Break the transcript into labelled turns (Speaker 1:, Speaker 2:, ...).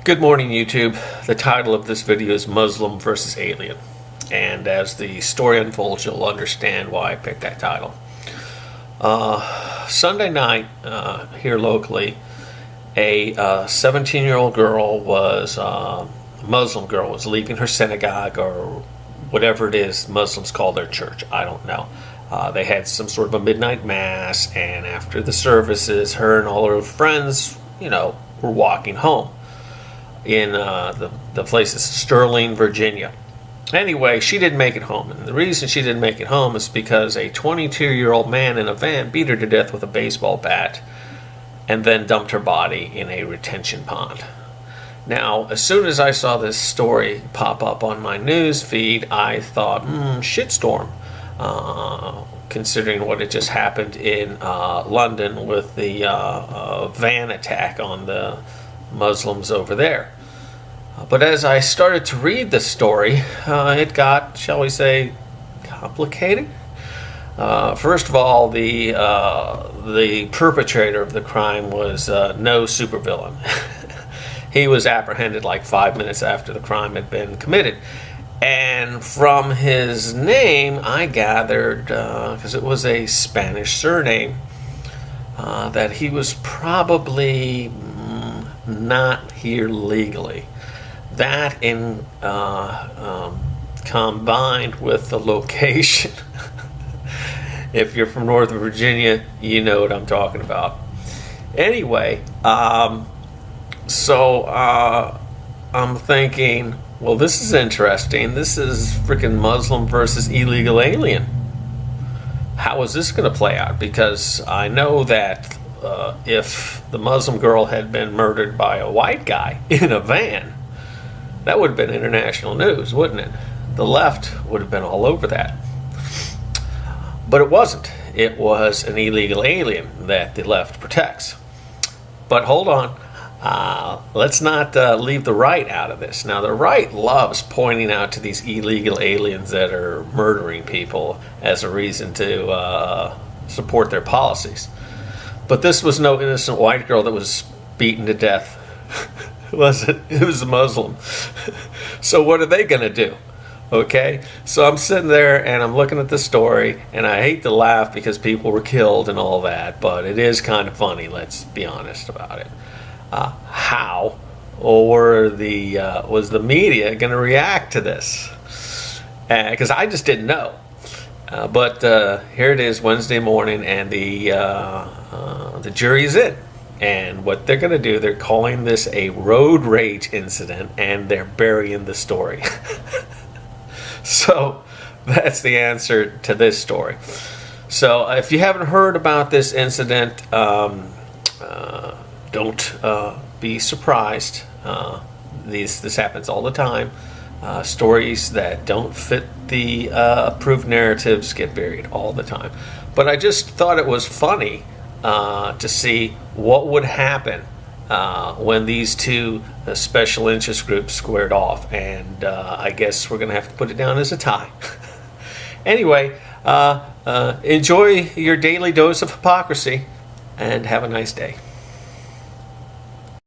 Speaker 1: Good morning, YouTube. The title of this video is Muslim versus Alien. And as the story unfolds, you'll understand why I picked that title. Sunday night, here locally, a 17-year-old girl was, Muslim girl was leaving her synagogue or whatever it is Muslims call their church. I don't know. They had some sort of a midnight mass, and after the services, her and all her friends, were walking home. In the place is Sterling, Virginia. Anyway, she didn't make it home. And the reason she didn't make it home is because a 22-year-old man in a van beat her to death with a baseball bat and then dumped her body in a retention pond. Now, as soon as I saw this story pop up on my news feed, I thought, shitstorm. Considering what had just happened in London with the van attack on the Muslims over there. But as I started to read the story, it got, shall we say, complicated. First of all, the perpetrator of the crime was no supervillain. He was apprehended like 5 minutes after the crime had been committed. And from his name, I gathered, because it was a Spanish surname, that he was probably not here legally. That in combined with the location. If you're from Northern Virginia, you know what I'm talking about. Anyway, so I'm thinking, well, this is interesting. This is freaking Muslim versus illegal alien. How is this going to play out? Because I know that if the Muslim girl had been murdered by a white guy in a van, that would have been international news, wouldn't it? The left would have been all over that. But it wasn't. It was an illegal alien that the left protects. But hold on. Let's not leave the right out of this. Now, the right loves pointing out to these illegal aliens that are murdering people as a reason to support their policies. But this was no innocent white girl that was beaten to death, was it? It was a Muslim. So what are they going to do? Okay? So I'm sitting there and I'm looking at the story, and I hate to laugh because people were killed and all that, but it is kind of funny, let's be honest about it. How or was the media going to react to this? Because I just didn't know. But here it is, Wednesday morning, and the jury's in. And what they're going to do, they're calling this a road rage incident, and they're burying the story. So that's the answer to this story. So if you haven't heard about this incident, don't be surprised. This happens all the time. Stories that don't fit the approved narratives get buried all the time. But I just thought it was funny to see what would happen when these two special interest groups squared off. And I guess we're going to have to put it down as a tie. Anyway, enjoy your daily dose of hypocrisy and have a nice day.